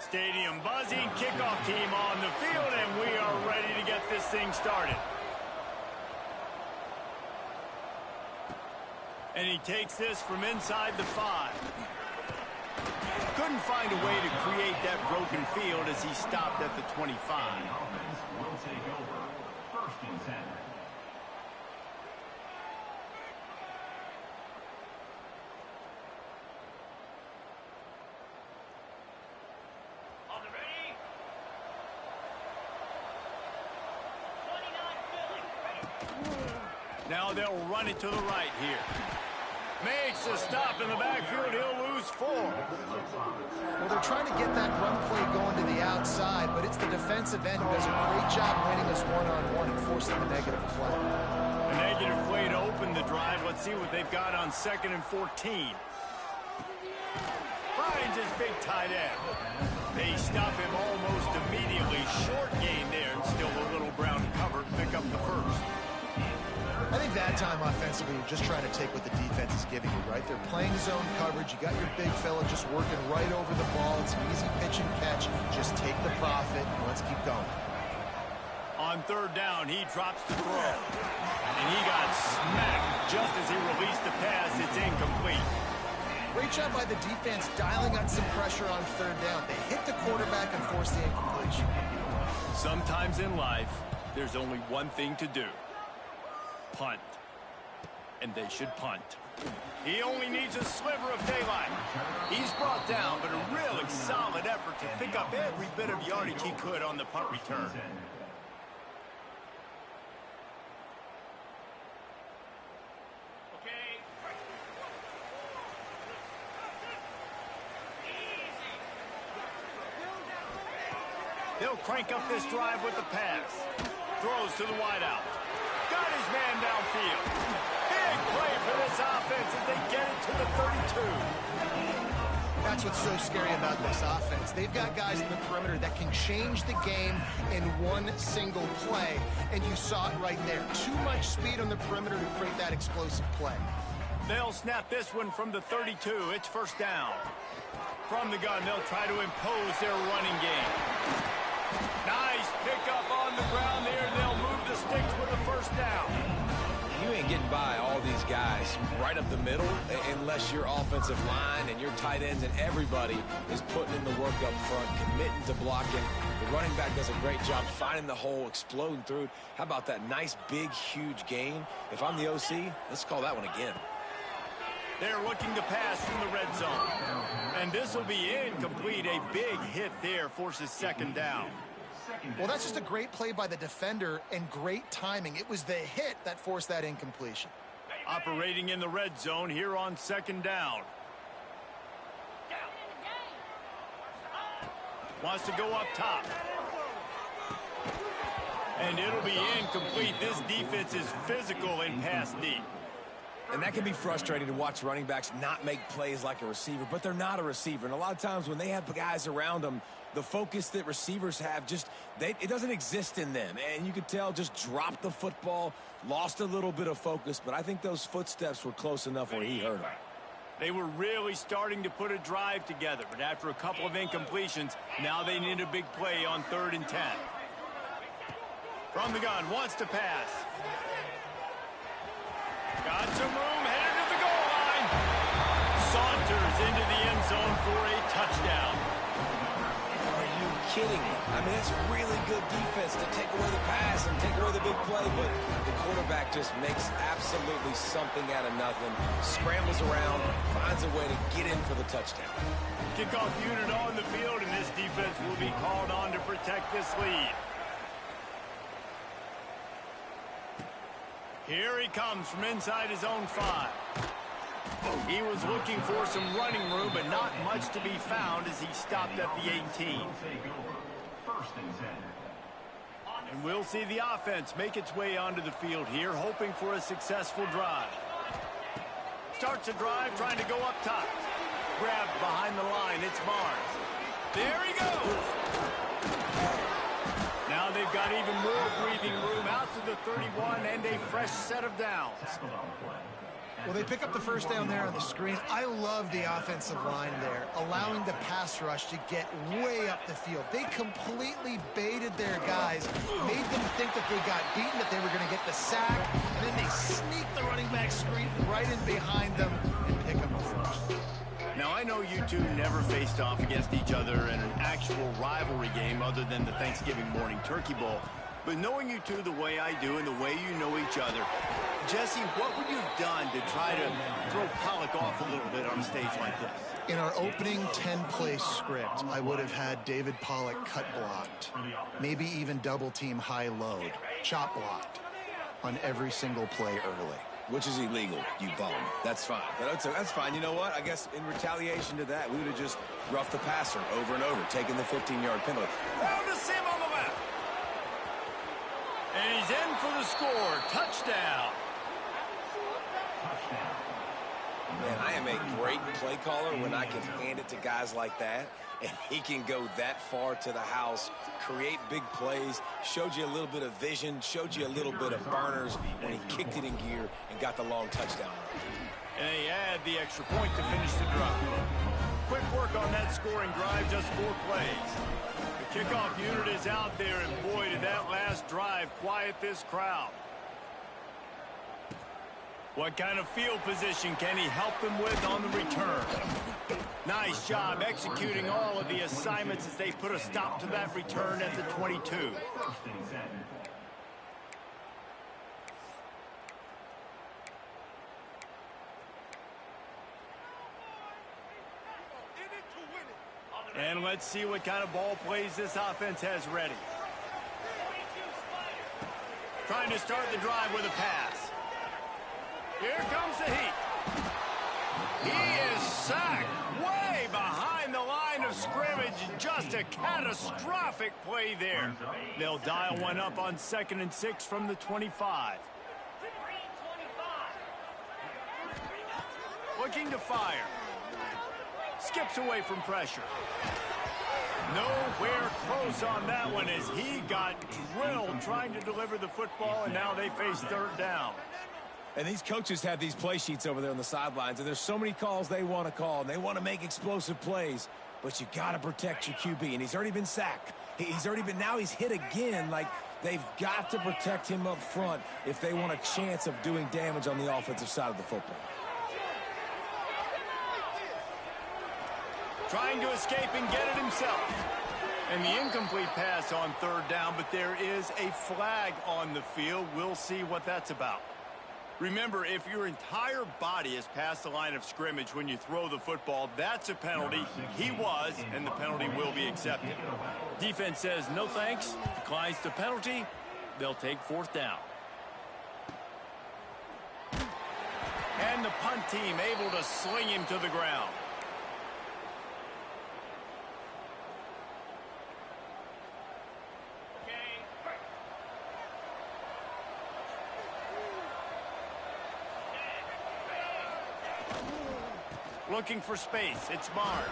Stadium buzzing, kickoff team on the field, and we are ready to get this thing started. And he takes this from inside the 5. Couldn't find a way to create that broken field as he stopped at the 25. Will take over. 1st and 10. Now they'll run it to the right here. Makes a stop in the backfield. He'll lose 4. Well, they're trying to get that run play going to the outside, but it's the defensive end who does a great job winning us one-on-one and forcing the negative play. A negative play to open the drive. Let's see what they've got on 2nd and 14. Finds his big tight end. They stop him almost immediately. Short gain there, and still a little ground cover to pick up the 1st. I think that time offensively, you're just trying to take what the defense is giving you, right? They're playing zone coverage. You got your big fella just working right over the ball. It's an easy pitch and catch. Just take the profit and let's keep going. On 3rd down, he drops the throw. And he got smacked just as he released the pass. It's incomplete. Great job by the defense dialing on some pressure on 3rd down. They hit the quarterback and force the incompletion. Sometimes in life, there's only one thing to do. Punt. And they should punt. He only needs a sliver of daylight. He's brought down, but a really solid effort to pick up every bit of yardage he could on the punt return. They'll crank up this drive with the pass. Throws to the wideout. Got his man downfield. Big play for this offense as they get it to the 32. That's what's so scary about this offense. They've got guys in the perimeter that can change the game in one single play, and you saw it right there. Too much speed on the perimeter to create that explosive play. They'll snap this one from the 32. It's 1st down. From the gun, they'll try to impose their running game. Nice pickup on the ground there. They'll move the sticks with a 1st down. You ain't getting by all these guys right up the middle unless your offensive line and your tight ends and everybody is putting in the work up front, committing to blocking. The running back does a great job finding the hole, exploding through it. How about that nice, big, huge gain? If I'm the OC, let's call that one again. They're looking to pass from the red zone. And this will be incomplete. A big hit there forces 2nd down. Well, that's just a great play by the defender and great timing. It was the hit that forced that incompletion. Operating in the red zone here on 2nd down. Wants to go up top. And it'll be incomplete. This defense is physical in pass deep. And that can be frustrating to watch running backs not make plays like a receiver, but they're not a receiver. And a lot of times when they have guys around them, the focus that receivers have it doesn't exist in them. And you could tell just dropped the football, lost a little bit of focus, but I think those footsteps were close enough where he heard them. They were really starting to put a drive together, but after a couple of incompletions, now they need a big play on 3rd and 10. From the gun, wants to pass. Got some room, headed to the goal line. Saunters into the end zone for a touchdown. Are you kidding me? I mean, it's really good defense to take away the pass and take away the big play, but the quarterback just makes absolutely something out of nothing, scrambles around, finds a way to get in for the touchdown. Kickoff unit on the field, and this defense will be called on to protect this lead. Here he comes from inside his own 5. He was looking for some running room, but not much to be found as he stopped at the 18. And we'll see the offense make its way onto the field here, hoping for a successful drive. Starts a drive, trying to go up top. Grabbed behind the line, it's Barnes. There he goes! Now they've got even more breathing room out to the 31 and a fresh set of downs. Well, they pick up the first down there on the screen. I love the offensive line there, allowing the pass rush to get way up the field. They completely baited their guys, made them think that they got beaten, that they were going to get the sack, and then they sneak the running back screen right in behind them and pick up the first. Now, I know you two never faced off against each other in an actual rivalry game other than the Thanksgiving morning turkey bowl. But knowing you two the way I do and the way you know each other, Jesse, what would you have done to try to throw Pollock off a little bit on a stage like this? In our opening 10-play script, I would have had David Pollock cut blocked, maybe even double-team high load, chop blocked on every single play early. Which is illegal, you bum. That's fine. But that's fine. You know what? I guess in retaliation to that, we would have just roughed the passer over and over, taking the 15-yard penalty. Down to Sim on the left. And he's in for the score. Touchdown. Man, I am a great play caller when I can hand it to guys like that, and he can go that far to the house, create big plays, showed you a little bit of vision, showed you a little bit of burners when he kicked it in gear and got the long touchdown. And he had the extra point to finish the drive. Quick work on that scoring drive, just 4 plays. The kickoff unit is out there, and boy, did that last drive quiet this crowd. What kind of field position can he help them with on the return? Nice job executing all of the assignments as they put a stop to that return at the 22. And let's see what kind of ball plays this offense has ready. Trying to start the drive with a pass. Here comes the heat. He is sacked way behind the line of scrimmage. Just a catastrophic play there. They'll dial one up on 2nd and 6 from the 25. Looking to fire. Skips away from pressure. Nowhere close on that one as he got drilled trying to deliver the football, and now they face 3rd down. And these coaches have these play sheets over there on the sidelines, and there's so many calls they want to call, and they want to make explosive plays, but you got to protect your QB, and he's already been sacked. Now he's hit again. Like, they've got to protect him up front if they want a chance of doing damage on the offensive side of the football. Trying to escape and get it himself. And the incomplete pass on 3rd down, but there is a flag on the field. We'll see what that's about. Remember, if your entire body is past the line of scrimmage when you throw the football, that's a penalty. He was, and the penalty will be accepted. Defense says no thanks, declines the penalty. They'll take 4th down. And the punt team able to sling him to the ground. Looking for space. It's Mars.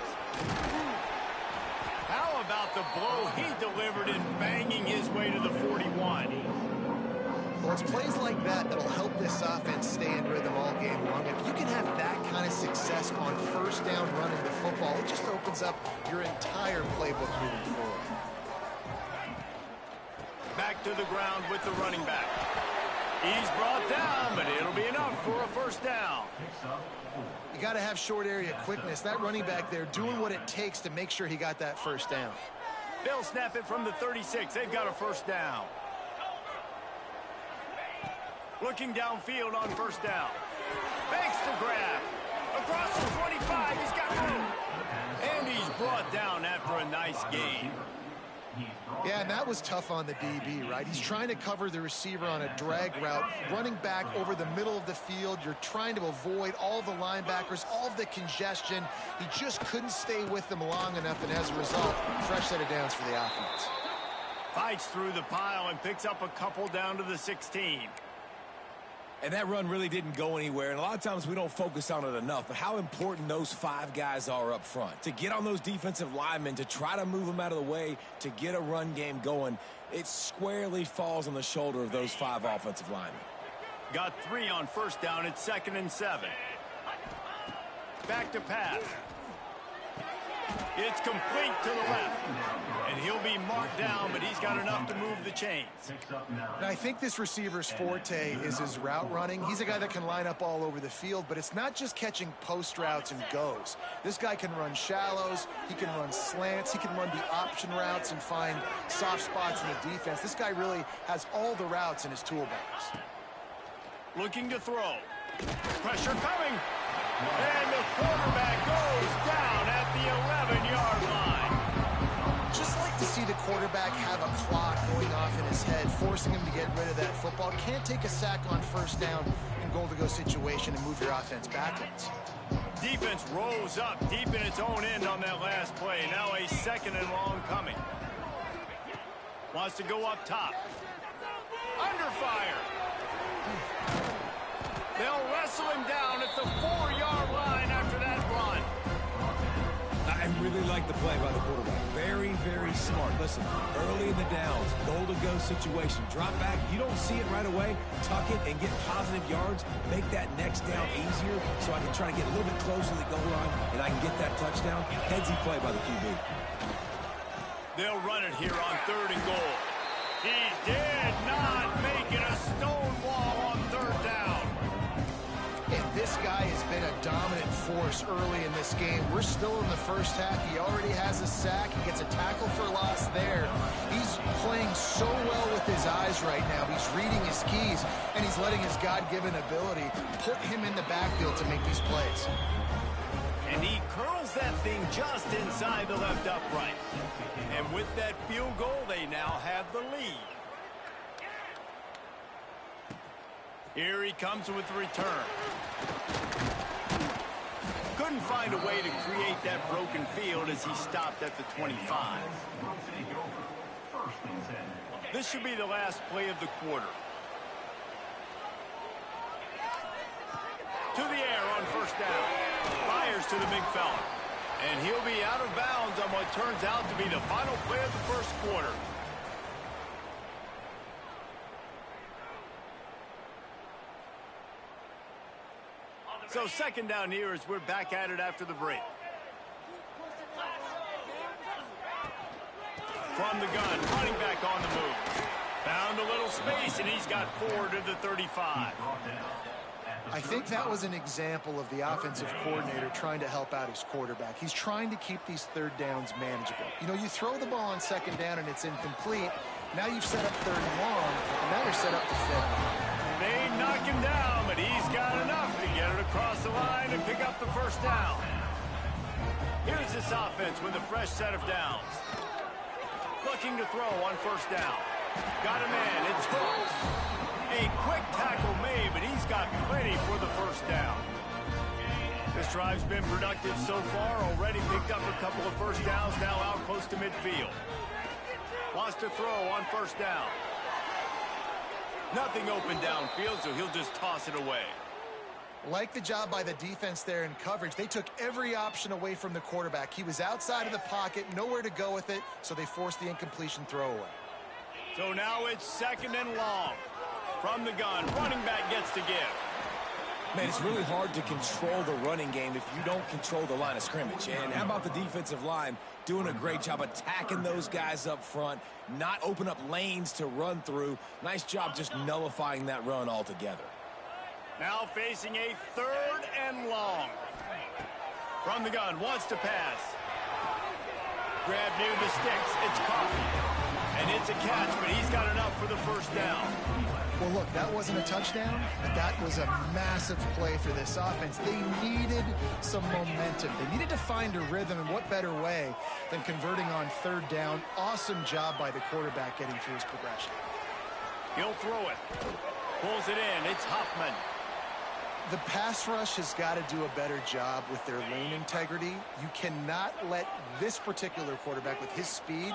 How about the blow he delivered in banging his way to the 41? Well, it's plays like that that'll help this offense stay in rhythm all game long. If you can have that kind of success on 1st down running the football, it just opens up your entire playbook moving forward. Back to the ground with the running back. He's brought down, but it'll be enough for a 1st down. You got to have short area quickness. That running back there doing what it takes to make sure he got that 1st down. They'll snap it from the 36. They've got a 1st down. Looking downfield on 1st down. Makes the grab. Across the 25. He's got room. And he's brought down after a nice gain. Yeah, and that was tough on the DB, right? He's trying to cover the receiver on a drag route, running back over the middle of the field. You're trying to avoid all the linebackers, all of the congestion. He just couldn't stay with them long enough, and as a result, fresh set of downs for the offense. Fights through the pile and picks up a couple down to the 16. And that run really didn't go anywhere, and a lot of times we don't focus on it enough, but how important those 5 guys are up front. To get on those defensive linemen, to try to move them out of the way, to get a run game going, it squarely falls on the shoulder of those 5 offensive linemen. Got 3 on first down. It's 2nd and 7. Back to pass. It's complete to the left. And he'll be marked down, but he's got enough to move the chains. And I think this receiver's forte is his route running. He's a guy that can line up all over the field, but it's not just catching post routes and goes. This guy can run shallows, he can run slants, he can run the option routes and find soft spots in the defense. This guy really has all the routes in his toolbox. Looking to throw. Pressure coming. And the quarterback goes down at the 11-yard line. Just like to see the quarterback have a clock going off in his head, forcing him to get rid of that football. Can't take a sack on first down in goal-to-go situation and move your offense backwards. Defense rolls up deep in its own end on that last play. Now a 2nd and long coming. Wants to go up top. Under fire. They'll wrestle him down at the 4-yard line after that run. I really like the play by the quarterback. Very, very smart. Listen, early in the downs, goal-to-go situation. Drop back. You don't see it right away. Tuck it and get positive yards. Make that next down easier so I can try to get a little bit closer to the goal line and I can get that touchdown. Headsy play by the QB. They'll run it here on 3rd and goal. He did not make it a stonewall on 3rd down. And this guy has been a dominant force early in this game. We're still in the first half. He already has a sack. He gets a tackle for loss there. He's playing so well with his eyes right now. He's reading his keys, and he's letting his God-given ability put him in the backfield to make these plays. And he curls that thing just inside the left upright. And with that field goal, they now have the lead. Here he comes with the return. Couldn't find a way to create that broken field as he stopped at the 25. This should be the last play of the quarter. To the air on first down. Fires to the big fella. And he'll be out of bounds on what turns out to be the final play of the first quarter. So 2nd down here as we're back at it after the break. From the gun, running back on the move. Found a little space, and he's got 4 to the 35. I think that was an example of the offensive coordinator trying to help out his quarterback. He's trying to keep these 3rd downs manageable. You know, you throw the ball on 2nd down and it's incomplete. Now you've set up 3rd and long, and now you're set up to 5th. They knock him down, but he's got enough to get it across the line and pick up the first down. Here's this offense with a fresh set of downs. Looking to throw on first down. Got a man, it's hooked. A quick tackle made, but he's got plenty for the first down. This drive's been productive so far, already picked up a couple of first downs, now out close to midfield. Wants to throw on first down. Nothing open downfield, so he'll just toss it away. Like the job by the defense there in coverage. They took every option away from the quarterback. He was outside of the pocket, nowhere to go with it, so they forced the incompletion throw away. So now it's 2nd and long. From the gun, running back gets to give. Man, it's really hard to control the running game if you don't control the line of scrimmage. And how about the defensive line doing a great job attacking those guys up front, not open up lanes to run through. Nice job just nullifying that run altogether. Now facing a 3rd and long. From the gun, wants to pass. Grab near the sticks, it's Coffee. And it's a catch, but he's got enough for the first down. Well, look, that wasn't a touchdown, but that was a massive play for this offense. They needed some momentum. They needed to find a rhythm, and what better way than converting on 3rd down. Awesome job by the quarterback getting through his progression. He'll throw it. Pulls it in. It's Huffman. The pass rush has got to do a better job with their lane integrity. You cannot let this particular quarterback with his speed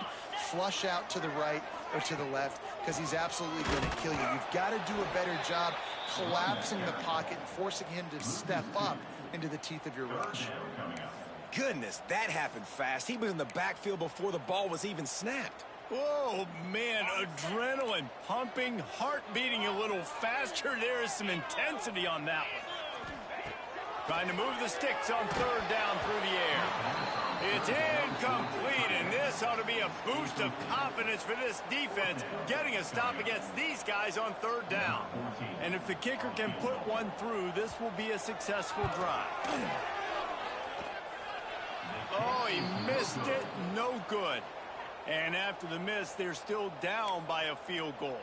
flush out to the right or to the left because he's absolutely going to kill you. You've got to do a better job collapsing the pocket and forcing him to step up into the teeth of your rush. Goodness, that happened fast. He was in the backfield before the ball was even snapped. Oh, man, adrenaline pumping, heart beating a little faster. There is some intensity on that one. Trying to move the sticks on third down through the air. It's incomplete, and this ought to be a boost of confidence for this defense, getting a stop against these guys on third down. And if the kicker can put one through, this will be a successful drive. Oh, he missed it. No good. And after the miss, they're still down by a field goal.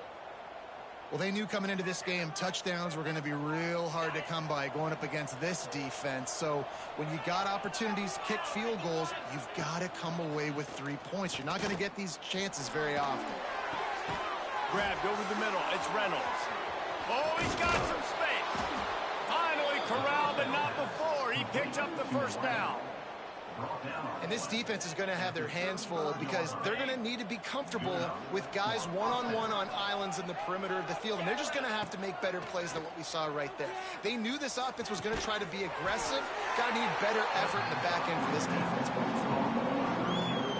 Well, they knew coming into this game, touchdowns were going to be real hard to come by going up against this defense. So when you got opportunities to kick field goals, you've got to come away with 3 points. You're not going to get these chances very often. Grabbed over the middle. It's Reynolds. Oh, he's got some space. Finally corralled, but not before. He picked up the first down. And this defense is going to have their hands full because they're going to need to be comfortable with guys one-on-one on islands in the perimeter of the field. And they're just going to have to make better plays than what we saw right there. They knew this offense was going to try to be aggressive. Got to need better effort in the back end for this defense.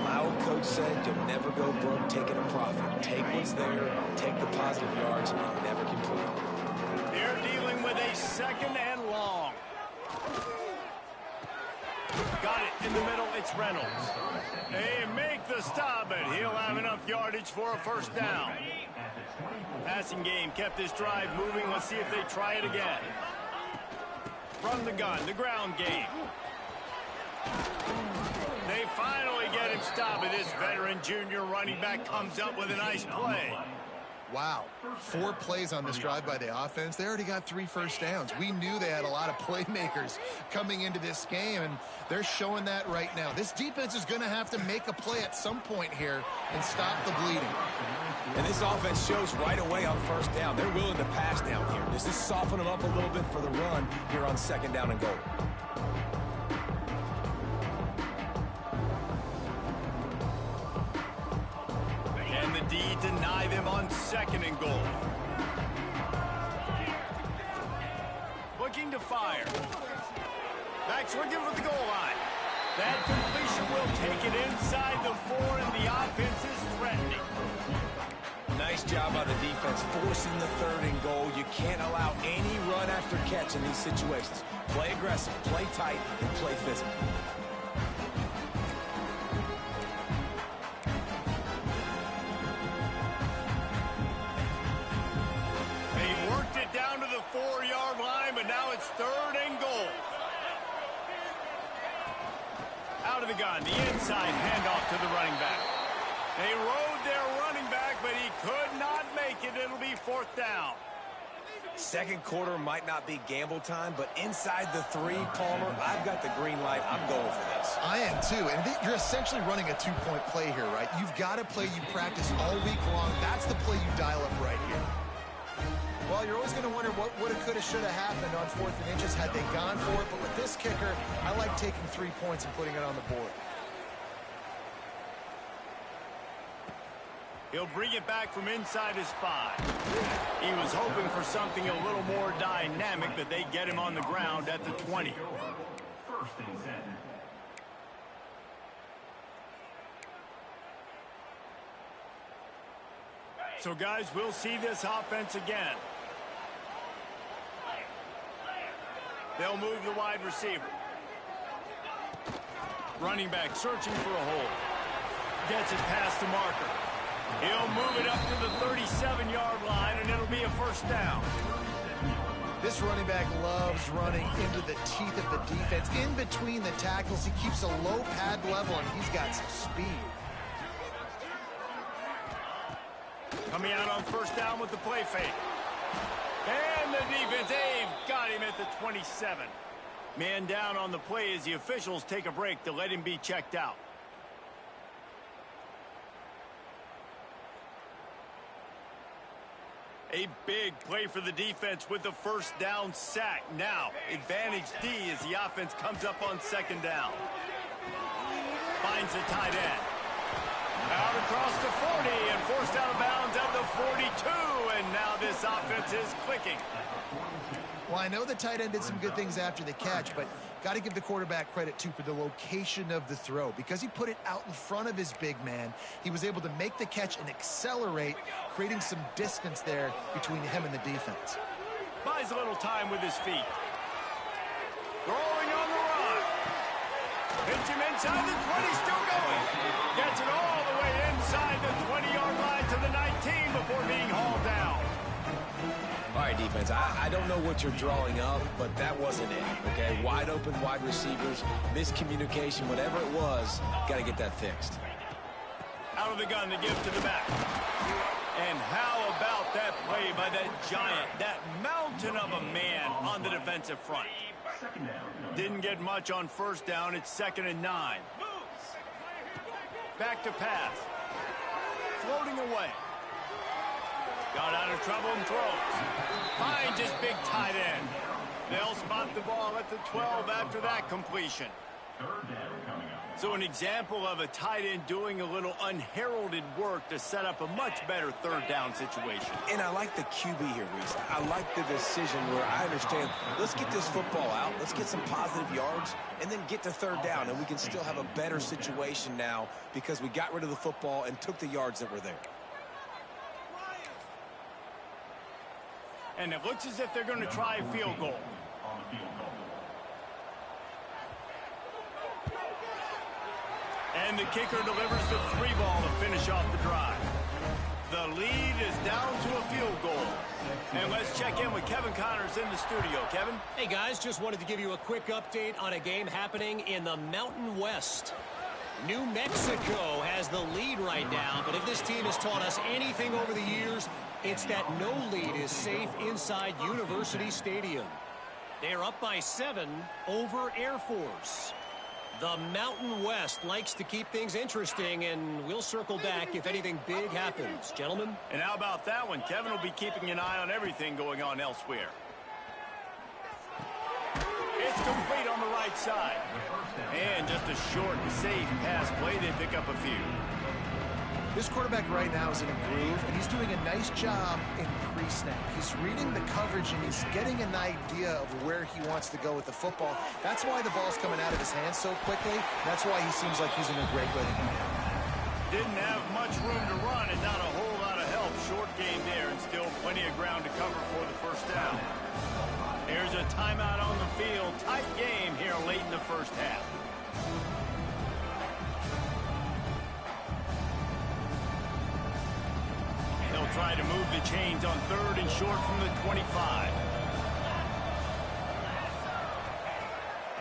My old coach said you'll never go broke taking a profit. Take what's there, take the positive yards, and never complain. They're dealing with a second and long. Got it in the middle. It's Reynolds. They make the stop, but he'll have enough yardage for a first down. Passing game kept this drive moving. Let's see if they try it again. From the gun, the ground game. They finally get him stopped, and this veteran junior running back comes up with a nice play. Wow, 4 plays on this drive by the offense. They already got 3 first downs. We knew they had a lot of playmakers coming into this game, and they're showing that right now. This defense is going to have to make a play at some point here and stop the bleeding. And this offense shows right away on first down. They're willing to pass down here. Does this soften them up a little bit for the run here on second down and goal? D deny them on second and goal. Looking to fire. Backs looking for the goal line. That completion will take it inside the 4, and the offense is threatening. Nice job by the defense forcing the third and goal. You can't allow any run after catch in these situations. Play aggressive, play tight, and play physical. Down to the 4-yard line, but now it's third and goal. Out of the gun, the inside handoff to the running back. They rode their running back, but he could not make it. It'll be fourth down. Second quarter might not be gamble time, but inside the 3, Palmer, I've got the green light. I'm going for this. I am too, and you're essentially running a 2-point play here, right? You've got a play you practice all week long. That's the play you dial up right here. Well, you're always going to wonder what woulda, coulda, shoulda happened on 4th and inches had they gone for it. But with this kicker, I like taking 3 points and putting it on the board. He'll bring it back from inside his 5. He was hoping for something a little more dynamic, but they get him on the ground at the 20. First and 10. So, guys, we'll see this offense again. They'll move the wide receiver. Running back searching for a hole. Gets it past the marker. He'll move it up to the 37-yard line, and it'll be a first down. This running back loves running into the teeth of the defense. In between the tackles, he keeps a low pad level, and he's got some speed. Coming out on first down with the play fake. And the defense, they've got him at the 27. Man down on the play as the officials take a break to let him be checked out. A big play for the defense with the first down sack. Now, advantage D as the offense comes up on second down. Finds the tight end. Out across the 40 and forced out of bounds at the 42. And now this offense is clicking. Well, I know the tight end did some good things after the catch, but got to give the quarterback credit, too, for the location of the throw. Because he put it out in front of his big man, he was able to make the catch and accelerate, creating some distance there between him and the defense. Buys a little time with his feet. Throwing on the run. Hits him inside the 20, still going. Gets it all the way inside the 20-yard line to the 19 before being hauled down. All right, defense, I don't know what you're drawing up, but that wasn't it, okay? Wide open wide receivers, miscommunication, whatever it was, got to get that fixed. Out of the gun to give to the back. And how about that play by that giant, that mountain of a man on the defensive front? Didn't get much on first down. It's 2nd and 9. Back to pass. Floating away. Got out of trouble and throws. Finds his big tight end. They'll spot the ball at the 12 after that completion. So an example of a tight end doing a little unheralded work to set up a much better third down situation. And I like the QB here, Reese. I like the decision where I understand, let's get this football out, let's get some positive yards, and then get to third down, and we can still have a better situation now because we got rid of the football and took the yards that were there. And it looks as if they're going to try a field goal. And the kicker delivers the 3 ball to finish off the drive. The lead is down to a field goal. And let's check in with Kevin Connors in the studio. Kevin? Hey, guys, just wanted to give you a quick update on a game happening in the Mountain West. New Mexico has the lead right now, but if this team has taught us anything over the years, it's that no lead is safe inside University Stadium. They're up by 7 over Air Force. The Mountain West likes to keep things interesting, and we'll circle back if anything big happens. Gentlemen? And how about that one? Kevin will be keeping an eye on everything going on elsewhere. It's complete on the right side. And just a short, safe pass play. They pick up a few. This quarterback right now is in a groove, and he's doing a nice job in pre-snap. He's reading the coverage, and he's getting an idea of where he wants to go with the football. That's why the ball's coming out of his hands so quickly. That's why he seems like he's in a great way to go. Didn't have much room to run and not a whole lot of help. Short game there, and still plenty of ground to cover for the first down. There's a timeout on the field. Tight game here late in the first half. They'll try to move the chains on 3rd and short from the 25.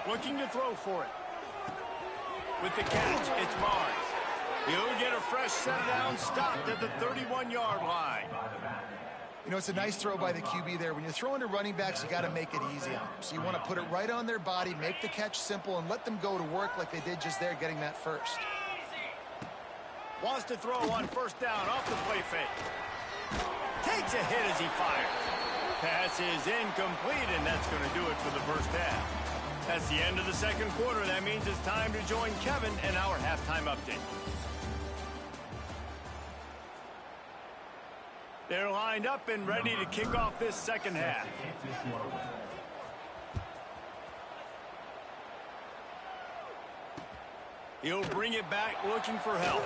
Looking to throw for it. With the catch, it's Barnes. He'll get a fresh set down, stopped at the 31-yard line. You know, it's a nice throw by the QB there. When you're throwing to running backs, you got to make it easy on them. So you want to put it right on their body, make the catch simple, and let them go to work like they did just there, getting that first. Wants to throw on first down off the play fake. Takes a hit as he fires. Pass is incomplete, and that's going to do it for the first half. That's the end of the second quarter. That means it's time to join Kevin and our halftime update. They're lined up and ready to kick off this second half. He'll bring it back looking for help.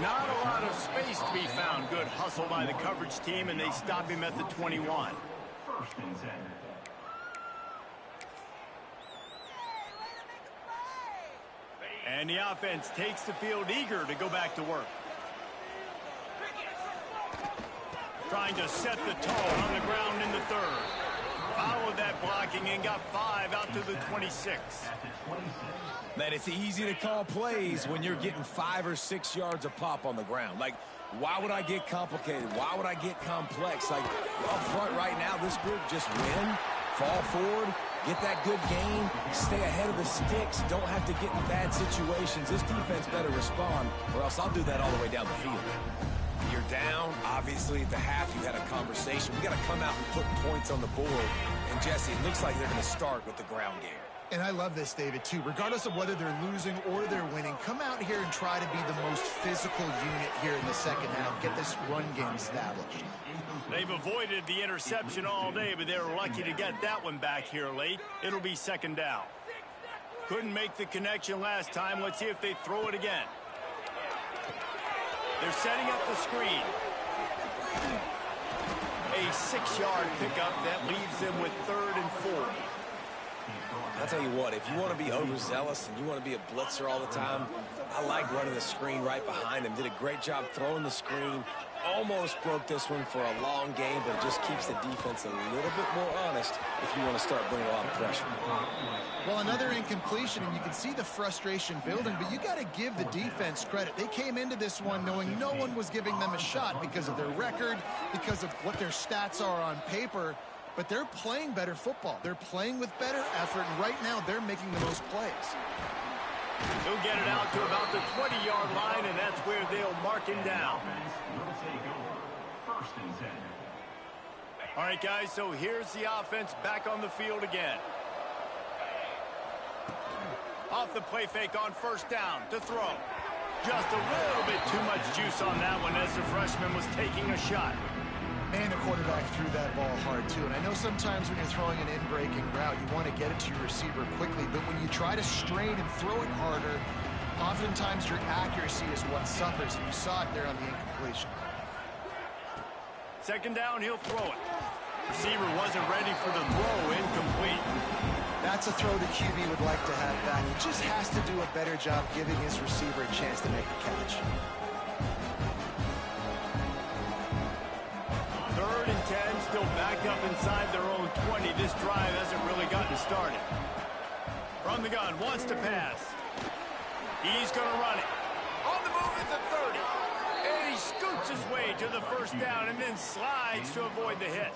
Not a lot of space to be found. Good hustle by the coverage team, and they stop him at the 21. And the offense takes the field eager to go back to work. Trying to set the tone on the ground in the 3rd. Followed that blocking and got 5 out to the 26. Man, it's easy to call plays when you're getting 5 or 6 yards a pop on the ground. Like, why would I get complicated? Why would I get complex? Like, up front right now, this group just win, fall forward, get that good gain, stay ahead of the sticks, don't have to get in bad situations. This defense better respond, or else I'll do that all the way down the field. You're down. Obviously, at the half, you had a conversation. We got to come out and put points on the board. And, Jesse, it looks like they're going to start with the ground game. And I love this, David, too. Regardless of whether they're losing or they're winning, come out here and try to be the most physical unit here in the second half. Get this run game established. They've avoided the interception all day, but they were lucky to get that one back here late. It'll be second down. Couldn't make the connection last time. Let's see if they throw it again. They're setting up the screen. A 6-yard pickup that leaves them with 3rd and 4. I'll tell you what, if you want to be overzealous and you want to be a blitzer all the time, I like running the screen right behind him. Did a great job throwing the screen. Almost broke this one for a long game, but it just keeps the defense a little bit more honest if you want to start bringing a lot of pressure. Well, another incompletion, and you can see the frustration building, but you got to give the defense credit. They came into this one knowing no one was giving them a shot because of their record, because of what their stats are on paper. But they're playing better football. They're playing with better effort, and right now they're making the most plays. He'll get it out to about the 20-yard line, and that's where they'll mark him down. All right, guys, so here's the offense back on the field again. Off the play fake on first down to throw. Just a little bit too much juice on that one as the freshman was taking a shot. Man, the quarterback threw that ball hard, too. And I know sometimes when you're throwing an in-breaking route, you want to get it to your receiver quickly. But when you try to strain and throw it harder, oftentimes your accuracy is what suffers. And you saw it there on the incompletion. Second down, he'll throw it. Receiver wasn't ready for the throw, incomplete. That's a throw the QB would like to have back. He just has to do a better job giving his receiver a chance to make the catch. 3rd and 10, still back up inside their own 20. This drive hasn't really gotten started. From the gun, wants to pass. He's going to run it. On the move at the 30. And he scoots his way to the first down and then slides to avoid the hit.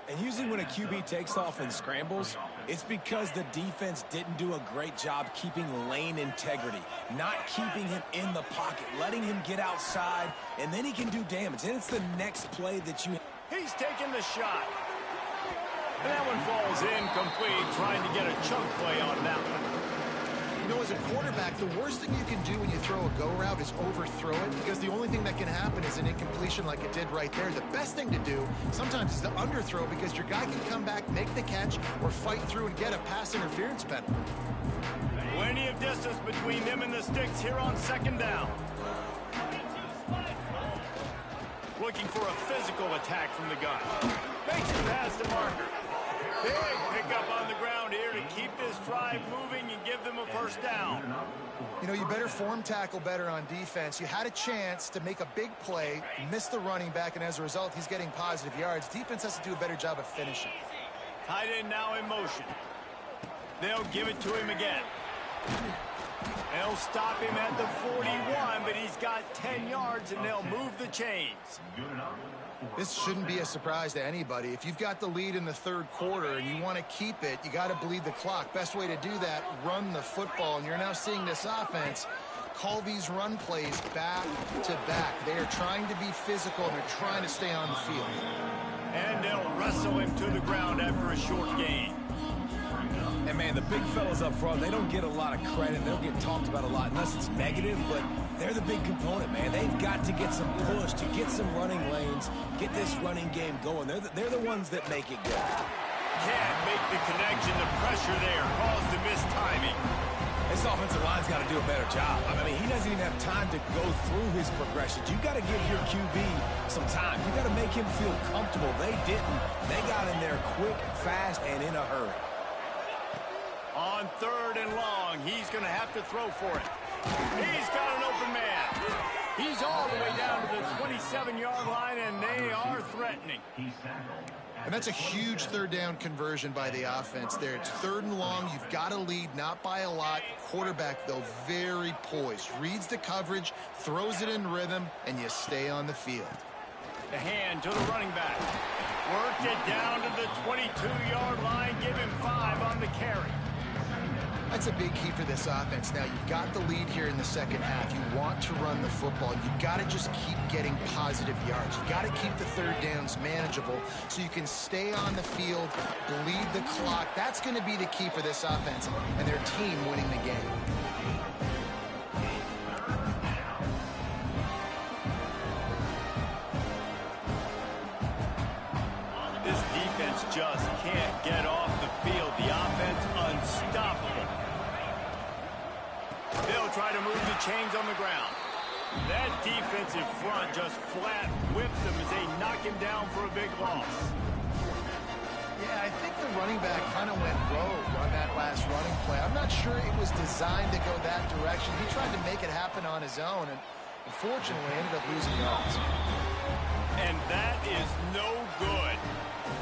And usually when a QB takes off and scrambles, it's because the defense didn't do a great job keeping lane integrity, not keeping him in the pocket, letting him get outside, and then he can do damage. And it's the next play that you... He's taking the shot. And that one falls incomplete, trying to get a chunk play on that one. You know, as a quarterback, the worst thing you can do when you throw a go route is overthrow it, because the only thing that can happen is an incompletion like it did right there. The best thing to do sometimes is to underthrow, because your guy can come back, make the catch, or fight through and get a pass interference penalty. Plenty of distance between them and the sticks here on second down. Looking for a physical attack from the gun. Makes it past the marker. Big pickup on the ground here to keep this drive moving and give them a first down. You know, you better form tackle better on defense. You had a chance to make a big play, missed the running back, and as a result, he's getting positive yards. Defense has to do a better job of finishing. Tight end now in motion. They'll give it to him again. They'll stop him at the 41, but he's got 10 yards, and they'll move the chains. This shouldn't be a surprise to anybody. If you've got the lead in the third quarter and you want to keep it, you got to bleed the clock. Best way to do that, run the football. And you're now seeing this offense call these run plays back to back. They are trying to be physical, and they're trying to stay on the field. And they'll wrestle him to the ground after a short gain. And, man, the big fellas up front, they don't get a lot of credit. They don't get talked about a lot unless it's negative, but they're the big component, man. They've got to get some push, to get some running lanes, get this running game going. They're the ones that make it go. Can't make the connection. The pressure there caused the missed timing. This offensive line's got to do a better job. I mean, he doesn't even have time to go through his progressions. You've got to give your QB some time. You've got to make him feel comfortable. They didn't. They got in there quick, fast, and in a hurry. On 3rd and long, he's going to have to throw for it. He's got an open man. He's all the way down to the 27-yard line, and they are threatening. And that's a huge third down conversion by the offense there. It's 3rd and long. You've got to lead, not by a lot. Quarterback, though, very poised. Reads the coverage, throws it in rhythm, and you stay on the field. The hand to the running back. Worked it down to the 22-yard line. Give him 5 on the carry. That's a big key for this offense. Now, you've got the lead here in the second half. You want to run the football. You've got to just keep getting positive yards. You've got to keep the third downs manageable so you can stay on the field, bleed the clock. That's going to be the key for this offense and their team winning the game. This defense just can't get off the field. The offense unstoppable. They'll try to move the chains on the ground. That defensive front just flat whipped them as they knock him down for a big loss. Yeah, I think the running back kind of went rogue on that last running play. I'm not sure it was designed to go that direction. He tried to make it happen on his own and unfortunately ended up losing yards. And that is no good.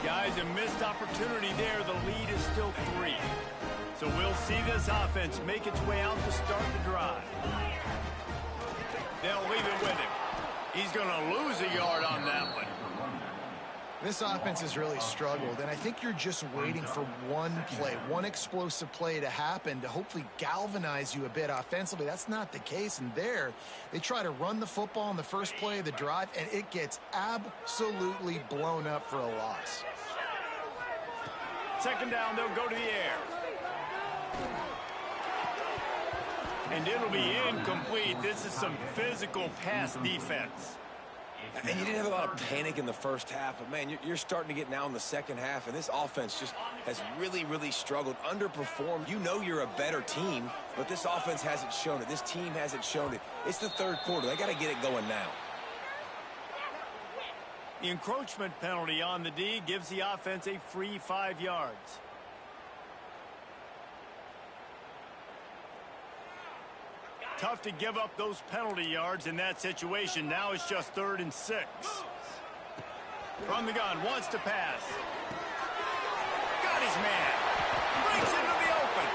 Guys, a missed opportunity there. The lead is still 3. So we'll see this offense make its way out to start the drive. They'll leave it with him. He's going to lose a yard on that one. This offense has really struggled, and I think you're just waiting for one play, one explosive play to happen to hopefully galvanize you a bit offensively. That's not the case, and there, they try to run the football in the first play of the drive, and it gets absolutely blown up for a loss. Second down, they'll go to the air. And it'll be incomplete. This is some physical pass defense. And you didn't have a lot of panic in the first half, but, man, you're starting to get now in the second half, and this offense just has really, really struggled, underperformed. You know you're a better team, but this offense hasn't shown it. This team hasn't shown it. It's the third quarter. They got to get it going now. The encroachment penalty on the D gives the offense a free 5 yards. Tough to give up those penalty yards in that situation. Now it's just 3rd and 6. From the gun, wants to pass. Got his man. Breaks into the open.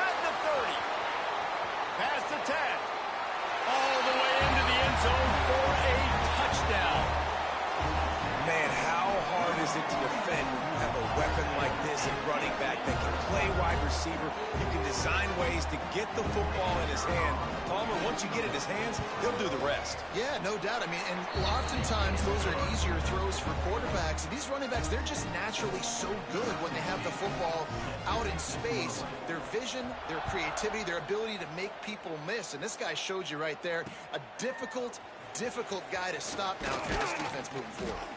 At the 30. Past the 10. All the way into the end zone for a touchdown. Man, how hard is it to defend when you have a weapon like this at running back that can play wide receiver? You can design ways to get the football in his hand. Palmer, once you get it in his hands, he'll do the rest. Yeah, no doubt. I mean, and oftentimes those are easier throws for quarterbacks. These running backs, they're just naturally so good when they have the football out in space. Their vision, their creativity, their ability to make people miss. And this guy showed you right there, a difficult guy to stop now if you're this defense moving forward.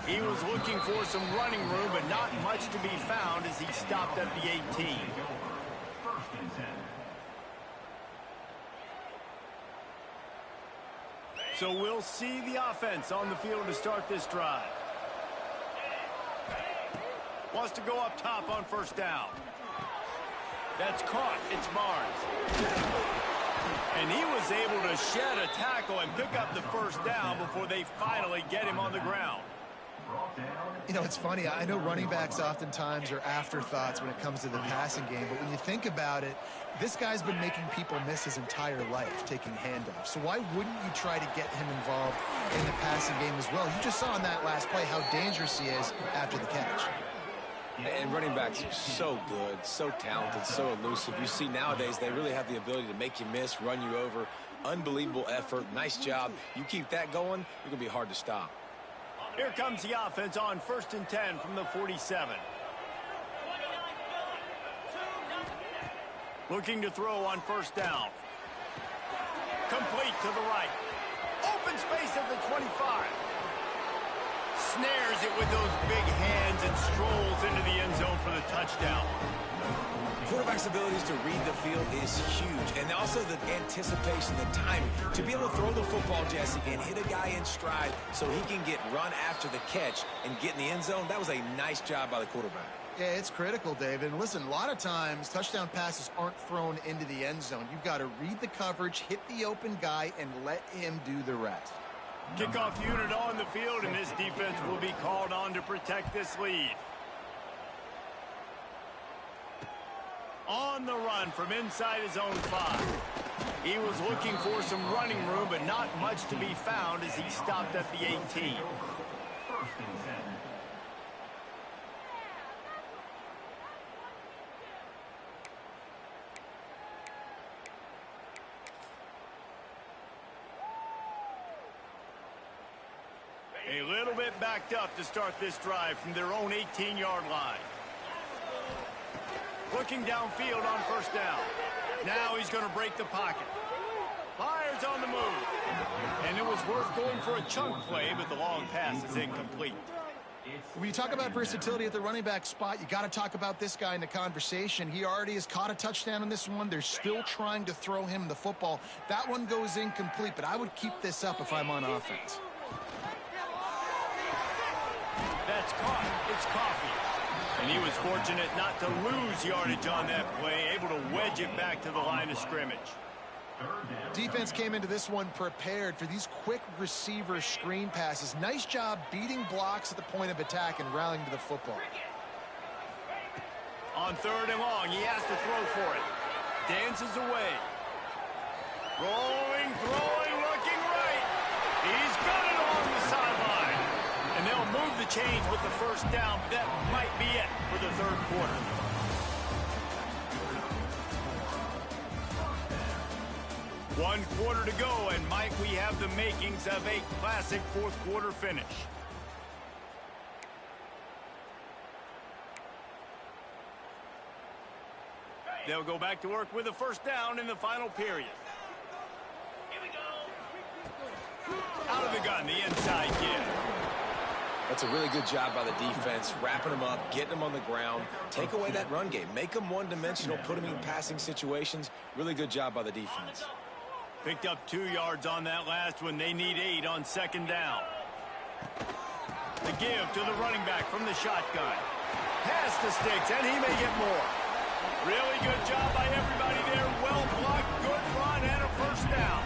He was looking for some running room, but not much to be found as he stopped at the 18. So we'll see the offense on the field to start this drive. Wants to go up top on first down. That's caught. It's Barnes. And he was able to shed a tackle and pick up the first down before they finally get him on the ground. You know, it's funny. I know running backs oftentimes are afterthoughts when it comes to the passing game, but when you think about it, this guy's been making people miss his entire life taking handoffs. So why wouldn't you try to get him involved in the passing game as well? You just saw in that last play how dangerous he is after the catch. And running backs are so good, so talented, so elusive. You see nowadays they really have the ability to make you miss, run you over. Unbelievable effort. Nice job. You keep that going, you're going to be hard to stop. Here comes the offense on 1st and 10 from the 47. Looking to throw on first down. Complete to the right. Open space at the 25. Snares it with those big hands and strolls into the end zone for the touchdown. Quarterback's abilities to read the field is huge, and also the anticipation, the timing. To be able to throw the football, Jesse, and hit a guy in stride so he can get run after the catch and get in the end zone, that was a nice job by the quarterback. Yeah, it's critical, David. And listen, a lot of times touchdown passes aren't thrown into the end zone. You've got to read the coverage, hit the open guy, and let him do the rest. Kickoff unit on the field, and this defense will be called on to protect this lead. On the run from inside his own 5. He was looking for some running room, but not much to be found as he stopped at the 18. little bit backed up to start this drive from their own 18-yard line. Looking downfield on first down. Now he's going to break the pocket. Fires on the move. And it was worth going for a chunk play, but the long pass is incomplete. When you talk about versatility at the running back spot, you got to talk about this guy in the conversation. He already has caught a touchdown in this one. They're still trying to throw him the football. That one goes incomplete, but I would keep this up if I'm on offense. That's caught. It's Coffee. And he was fortunate not to lose yardage on that play, able to wedge it back to the line of scrimmage. Defense came into this one prepared for these quick receiver screen passes. Nice job beating blocks at the point of attack and rallying to the football. On 3rd and long, he has to throw for it. Dances away. Rolling, throwing, looking right. He's got it along the sideline. And they'll move the chains with the first down. That might be it for the 3rd quarter. One quarter to go, and Mike, we have the makings of a classic 4th quarter finish. They'll go back to work with a first down in the final period. Out of the gun, the inside give. That's a really good job by the defense, wrapping them up, getting them on the ground, take away that run game, make them one-dimensional, put them in passing situations. Really good job by the defense. Picked up 2 yards on that last one. They need 8 on 2nd down. The give to the running back from the shotgun. Pass to Sticks, and he may get more. Really good job by everybody there. Well blocked, good run, and a first down.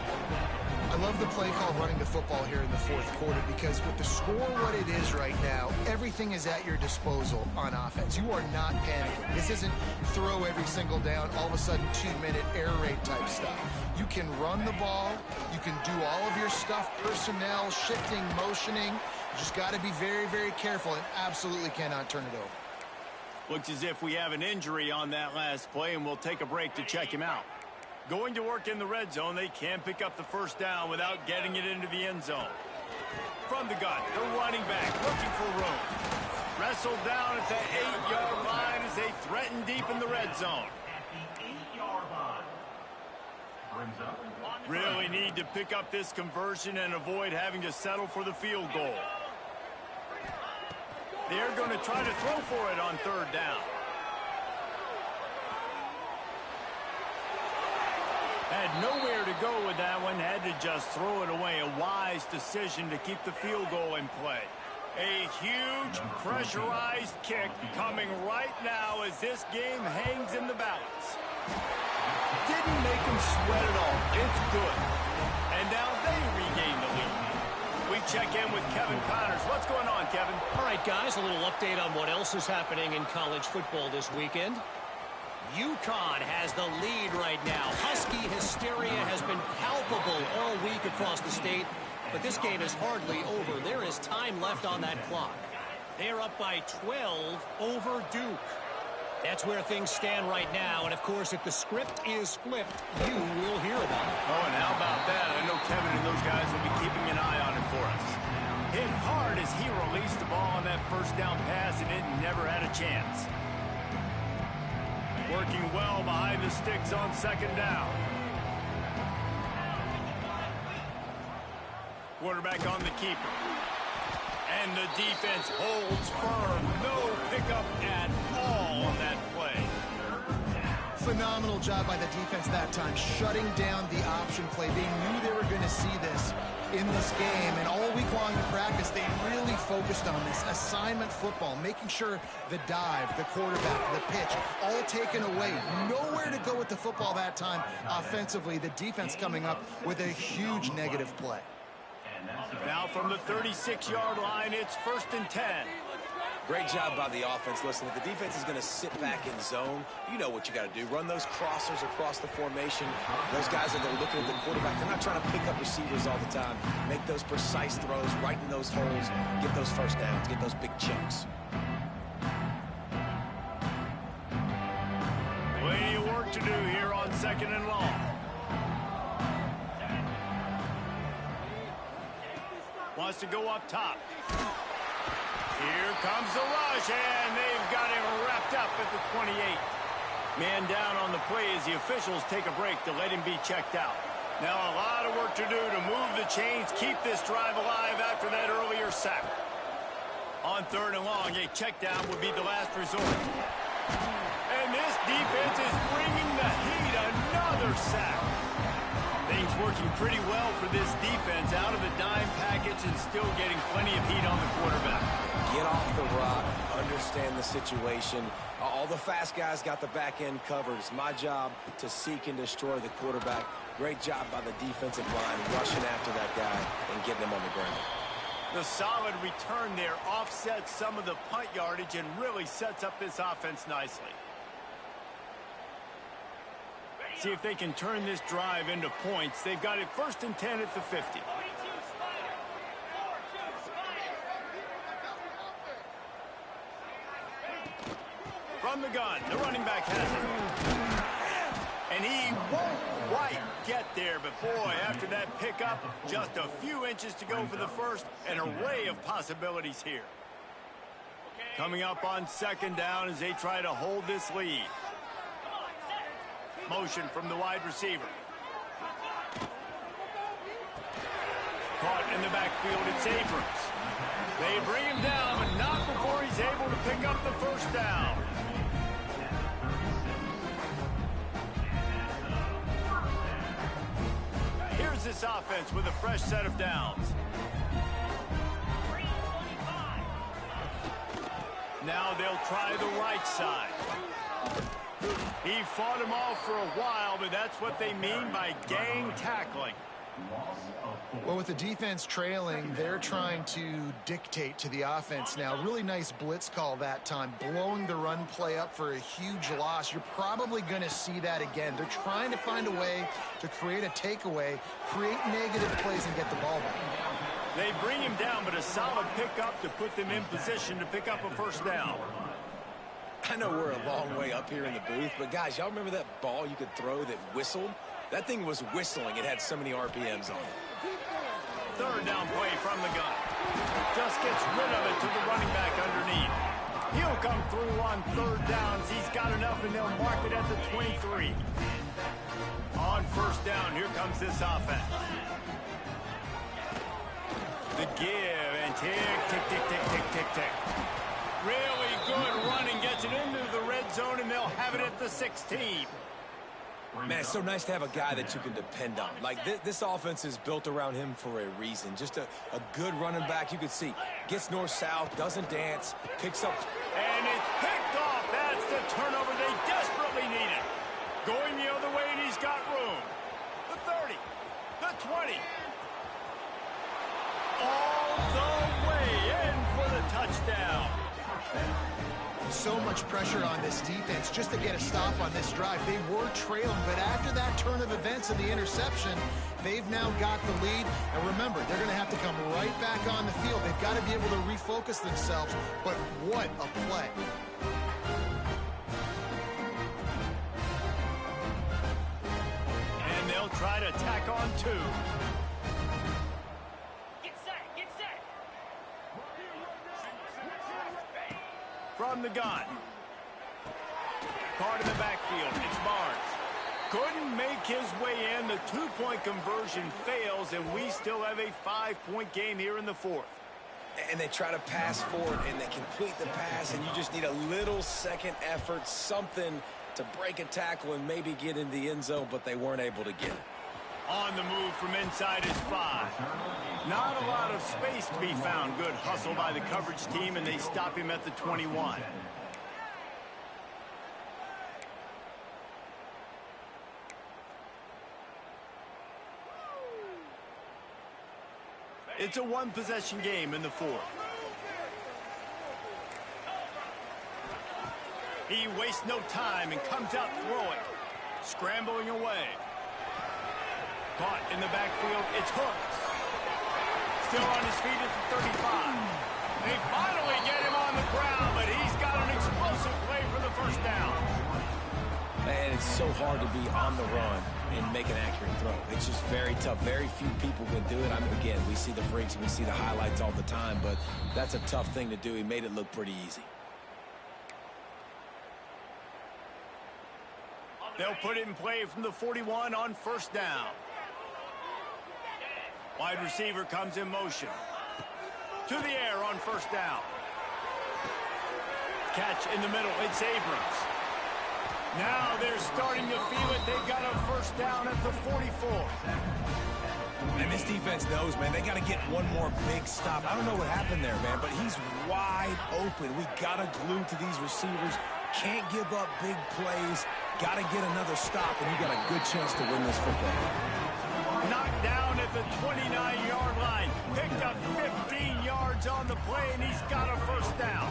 I love the play call running the football here in the 4th quarter because with the score what it is right now, everything is at your disposal on offense. You are not panicking. This isn't throw every single down, all of a sudden 2-minute air raid type stuff. You can run the ball. You can do all of your stuff, personnel, shifting, motioning. You just got to be very, very careful and absolutely cannot turn it over. Looks as if we have an injury on that last play, and we'll take a break to check him out. Going to work in the red zone, they can pick up the first down without getting it into the end zone. From the gun, the running back looking for room. Wrestled down at the 8-yard line as they threaten deep in the red zone. Really need to pick up this conversion and avoid having to settle for the field goal. They're going to try to throw for it on 3rd down. Had nowhere to go with that one. Had to just throw it away. A wise decision to keep the field goal in play. A huge pressurized kick coming right now as this game hangs in the balance. Didn't make them sweat at all. It's good. And now they regain the lead. We check in with Kevin Connors. What's going on, Kevin? All right, guys, a little update on what else is happening in college football this weekend. UConn has the lead right now. Husky hysteria has been palpable all week across the state, but this game is hardly over. There is time left on that clock. They're up by 12 over Duke. That's where things stand right now, and of course, if the script is flipped, you will hear about it. Oh, and how about that? I know Kevin and those guys will be keeping an eye on it for us. Hit hard as he released the ball on that first down pass, and it never had a chance. Working well behind the sticks on 2nd down. Quarterback on the keeper. And the defense holds firm. No pickup at all on that play. Phenomenal job by the defense that time, shutting down the option play. They knew they were going to see this in this game, and all week long in practice, they really focused on this assignment football, making sure the dive, the quarterback, the pitch, all taken away. Nowhere to go with the football that time offensively. The defense coming up with a huge negative play. Now from the 36-yard line, it's 1st and 10. Great job by the offense. Listen, if the defense is going to sit back in zone, you know what you got to do. Run those crossers across the formation. Those guys are there looking at the quarterback. They're not trying to pick up receivers all the time. Make those precise throws, right in those holes, get those first downs, get those big chunks. Plenty of work to do here on 2nd and long. wants to go up top. Here comes the rush, and they've got him wrapped up at the 28. Man down on the play as the officials take a break to let him be checked out. Now a lot of work to do to move the chains, keep this drive alive after that earlier sack. On 3rd and long, a check down would be the last resort. And this defense is bringing the heat. Another sack. Things working pretty well for this defense, out of the dime package and still getting plenty of heat on the quarterback. Get off the rock, understand the situation. All the fast guys got the back end covered. It's my job to seek and destroy the quarterback. Great job by the defensive line rushing after that guy and getting him on the ground. The solid return there offsets some of the punt yardage and really sets up this offense nicely. See if they can turn this drive into points. They've got it 1st and 10 at the 50. From the gun, the running back has it. And he won't quite get there, but boy, after that pickup, just a few inches to go for the first. An array of possibilities here. Coming up on 2nd down as they try to hold this lead. Motion from the wide receiver. Caught in the backfield, it's Abrams. They bring him down, but not before he's able to pick up the 1st down. Here's this offense with a fresh set of downs. Now they'll try the right side. He fought him off for a while, but that's what they mean by gang tackling. Well, with the defense trailing, they're trying to dictate to the offense now. Really nice blitz call that time, blowing the run play up for a huge loss. You're probably going to see that again. They're trying to find a way to create a takeaway, create negative plays, and get the ball back. They bring him down, but a solid pickup to put them in position to pick up a 1st down. I know we're a long way up here in the booth, but guys, y'all remember that ball you could throw that whistled? That thing was whistling. It had so many RPMs on it. 3rd down play from the gun. Just gets rid of it to the running back underneath. He'll come through on 3rd downs. He's got enough, and they'll mark it at the 23. On 1st down, here comes this offense. The give, and tick, tick, tick, tick, tick, tick, tick. Really good running, gets it into the red zone, and they'll have it at the 16. Man, it's so nice to have a guy that you can depend on. Like, this offense is built around him for a reason. Just a good running back. You can see, gets north-south, doesn't dance, picks up. And it's picked off. That's the turnover they desperately needed. Going the other way, and he's got room. The 30, the 20. All the way in for the touchdown. So much pressure on this defense just to get a stop on this drive. They were trailing, but after that turn of events and the interception, they've now got the lead. And remember, they're going to have to come right back on the field. They've got to be able to refocus themselves, but what a play. And they'll try to tack on 2. From the gun. Caught in the backfield. It's Barnes. Couldn't make his way in. The 2-point conversion fails, and we still have a 5-point game here in the 4th. And they try to pass forward, and they complete the pass, and you just need a little second effort, something to break a tackle and maybe get in the end zone, but they weren't able to get it. On the move from inside is 5. Not a lot of space to be found. Good hustle by the coverage team, and they stop him at the 21. It's a one-possession game in the 4th. He wastes no time and comes out throwing. Scrambling away. Caught in the backfield, it's Hooks. Still on his feet at the 35. They finally get him on the ground, but he's got an explosive play for the 1st down. Man, it's so hard to be on the run and make an accurate throw. It's just very tough. Very few people can do it. I mean, again, we see the freaks and we see the highlights all the time, but that's a tough thing to do. He made it look pretty easy. They'll put it in play from the 41 on first down. Wide receiver comes in motion. To the air on first down. Catch in the middle. It's Abrams. Now they're starting to feel it. They've got a first down at the 44. And this defense knows, man, they got to get one more big stop. I don't know what happened there, man, but he's wide open. We got to glue to these receivers. Can't give up big plays. Got to get another stop, and you got a good chance to win this football game. Knocked down at the 29-yard line. Picked up 15 yards on the play, and he's got a first down.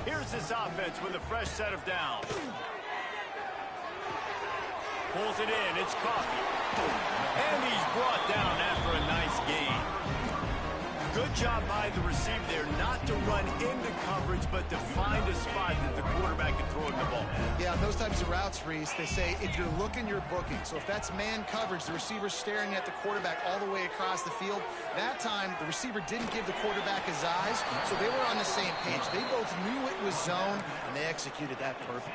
Here's this offense with a fresh set of downs. Pulls it in. It's Coffee. And he's brought down after a nice gain. Good job by the receiver there not to run into coverage, but to find a spot that the quarterback can throw in the ball. Yeah, on those types of routes, Reese, they say if you're looking, you're booking. So if that's man coverage, the receiver's staring at the quarterback all the way across the field. That time, the receiver didn't give the quarterback his eyes, so they were on the same page. They both knew it was zone, and they executed that perfectly.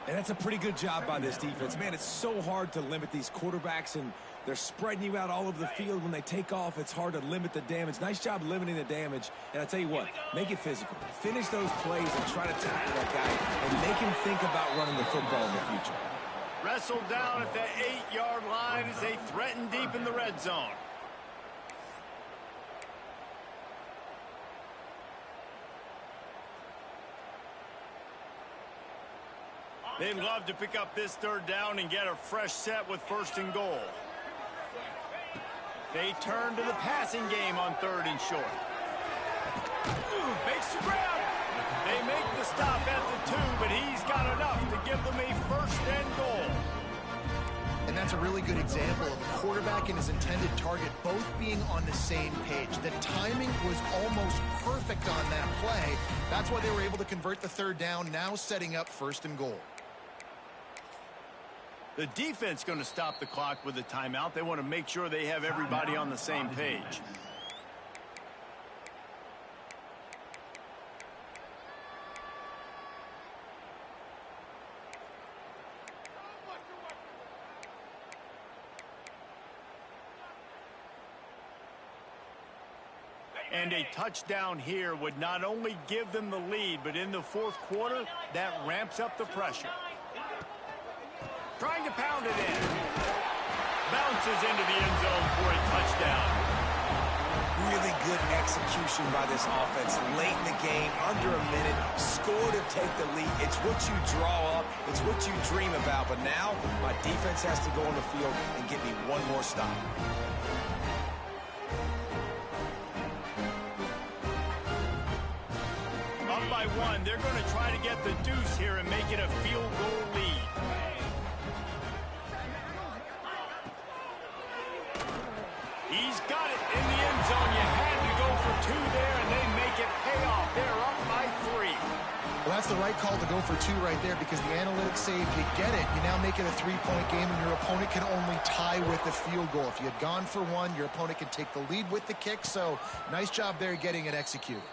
And that's a pretty good job by this defense. Man, it's so hard to limit these quarterbacks, and they're spreading you out all over the field. When they take off, it's hard to limit the damage. Nice job limiting the damage. And I tell you what, make it physical. Finish those plays and try to tackle that guy and make him think about running the football in the future. Wrestled down at the 8-yard line as they threaten deep in the red zone. They'd love to pick up this third down and get a fresh set with first and goal. They turn to the passing game on third and short. Makes the grab. They make the stop at the 2, but he's got enough to give them a first and goal. And that's a really good example of the quarterback and his intended target both being on the same page. The timing was almost perfect on that play. That's why they were able to convert the third down, now setting up first and goal. The defense going to stop the clock with a timeout. They want to make sure they have everybody on the same page. And a touchdown here would not only give them the lead, but in the fourth quarter, that ramps up the pressure. Trying to pound it in. Bounces into the end zone for a touchdown. Really good execution by this offense. Late in the game, under a minute, score to take the lead. It's what you draw up. It's what you dream about. But now, my defense has to go on the field and get me one more stop. Up by 1. They're going to try to get the deuce here and make it a field goal lead. He's got it in the end zone. You had to go for 2 there, and they make it pay off. They're up by 3. Well, that's the right call to go for 2 right there because the analytics say if you get it, you now make it a 3-point game, and your opponent can only tie with the field goal. If you had gone for 1, your opponent can take the lead with the kick. So nice job there getting it executed.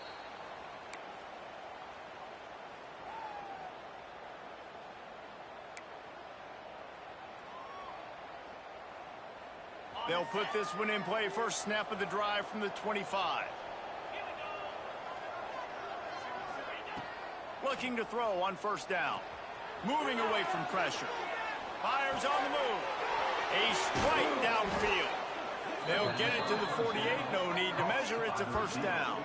They'll put this one in play. First snap of the drive from the 25. Looking to throw on first down. Moving away from pressure. Fires on the move. A strike downfield. They'll get it to the 48. No need to measure. It's a first down.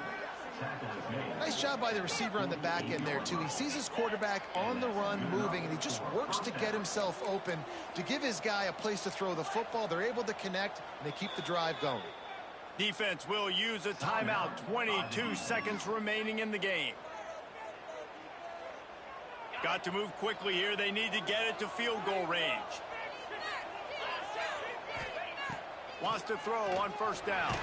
Nice job by the receiver on the back end there, too. He sees his quarterback on the run moving, and he just works to get himself open to give his guy a place to throw the football. They're able to connect, and they keep the drive going. Defense will use a timeout. 22 seconds remaining in the game. Got to move quickly here. They need to get it to field goal range. Wants to throw on first down.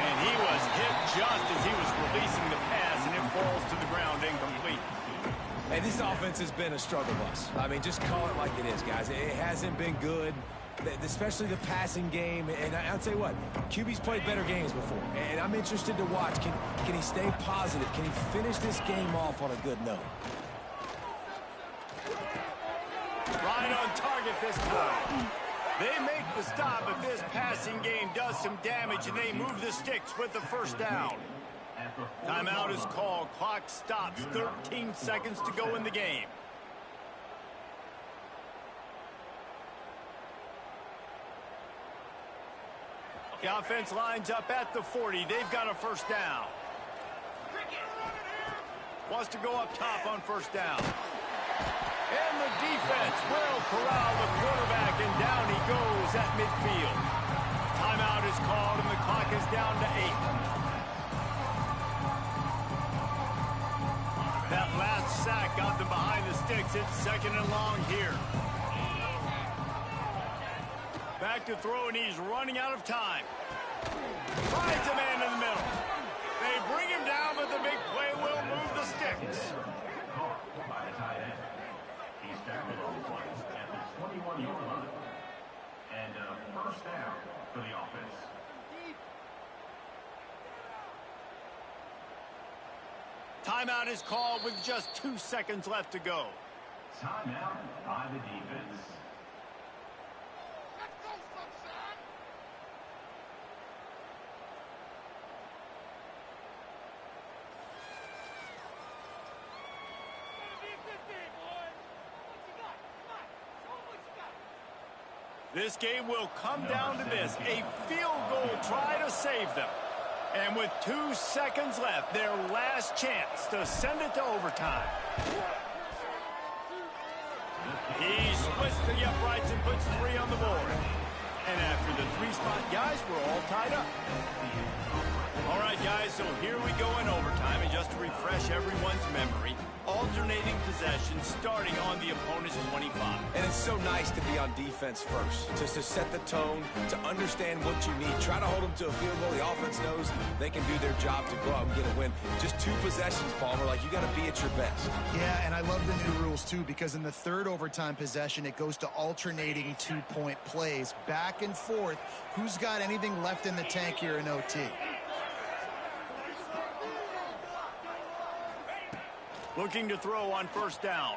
And he was hit just as he was releasing the pass, and it falls to the ground incomplete. Hey, this offense has been a struggle bus. I mean, just call it like it is, guys. It hasn't been good, especially the passing game. And I'll tell you what, QB's played better games before. And I'm interested to watch. Can he stay positive? Can he finish this game off on a good note? Right on target this time. They make the stop, but this passing game does some damage, and they move the sticks with the first down. Timeout is called. Clock stops. 13 seconds to go in the game. The offense lines up at the 40. They've got a first down. Wants to go up top on first down. And the defense will corral the quarterback, and down he goes at midfield. Timeout is called, and the clock is down to 8. That last sack got them behind the sticks. It's second and long here. Back to throw, and he's running out of time. Finds a man in the middle. They bring him down, but the big play will move the sticks. By the tight end. He's tackled on the play at the 21-yard line. And first down for the offense. Timeout is called with just 2 seconds left to go. Timeout by the defense. This game will come down to this. A field goal try to save them. And with 2 seconds left, their last chance to send it to overtime. He splits the uprights and puts 3 on the board. And after the 3-spot, guys, we're all tied up. All right, guys, so here we go in overtime. And just to refresh everyone's memory, alternating possession starting on the opponent's 25. And it's so nice to be on defense first, just to set the tone, to understand what you need. Try to hold them to a field goal. The offense knows they can do their job to go out and get a win. Just 2 possessions, Palmer. Like, you got to be at your best. Yeah, and I love the new rules, too, because in the third overtime possession, it goes to alternating 2-point plays, back and forth. Who's got anything left in the tank here in OT? Looking to throw on first down.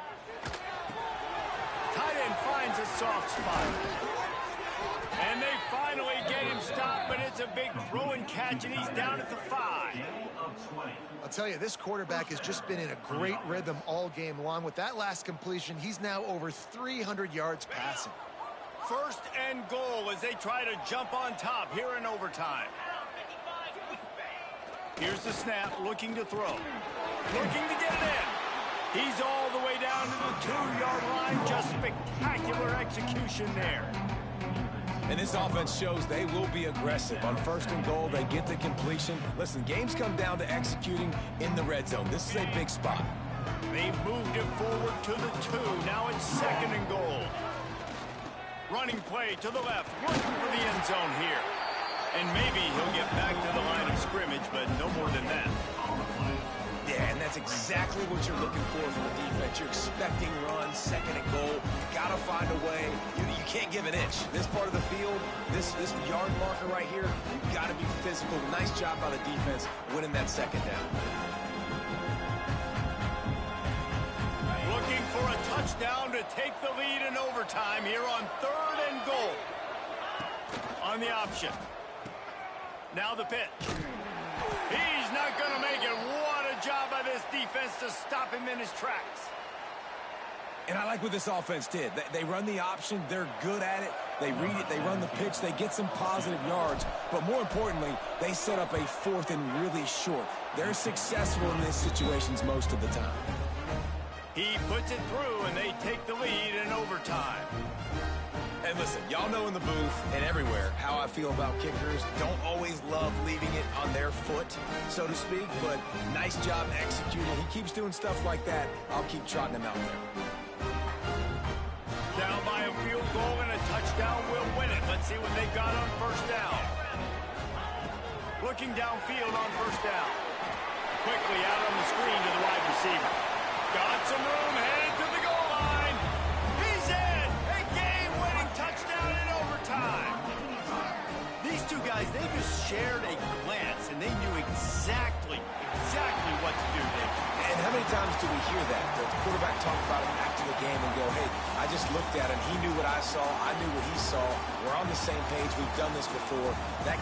Tight end finds a soft spot. And they finally get him stopped, but it's a big throw and catch, and he's down at the 5. I'll tell you, this quarterback has just been in a great rhythm all game long. With that last completion, he's now over 300 yards passing. First and goal as they try to jump on top here in overtime. Here's the snap, looking to throw. Looking to get it in. He's all the way down to the 2-yard line. Just spectacular execution there. And this offense shows they will be aggressive. On first and goal, they get the completion. Listen, games come down to executing in the red zone. This is a big spot. They've moved it forward to the 2. Now it's second and goal. Running play to the left, looking for the end zone here. And maybe he'll get back to the line of scrimmage, but no more than that. Yeah, and that's exactly what you're looking for from the defense. You're expecting runs, second and goal. You got to find a way. You can't give an inch. This part of the field, this yard marker right here, you've got to be physical. Nice job by the defense winning that second down. Looking for a touchdown to take the lead in overtime here on third and goal. On the option. Now the pitch. He's not going to make it. What a job by this defense to stop him in his tracks. And I like what this offense did. They run the option. They're good at it. They read it. They run the pitch. They get some positive yards. But more importantly, they set up a fourth and really short. They're successful in these situations most of the time. He puts it through, and they take the lead in overtime. And listen, y'all know in the booth and everywhere how I feel about kickers. Don't always love leaving it on their foot, so to speak, but nice job executing. He keeps doing stuff like that. I'll keep trotting him out there. Down by a field goal and a touchdown will win it. Let's see what they got on first down. Looking downfield on first down. Quickly out on the screen to the wide receiver. Got some room, headed to the goal line. He's in! A game-winning touchdown in overtime. These two guys, they just shared a glance, and they knew exactly what to do there. And how many times do we hear that? The quarterback talk about it after the game and go, hey, I just looked at him. He knew what I saw. I knew what he saw. We're on the same page. We've done this before. That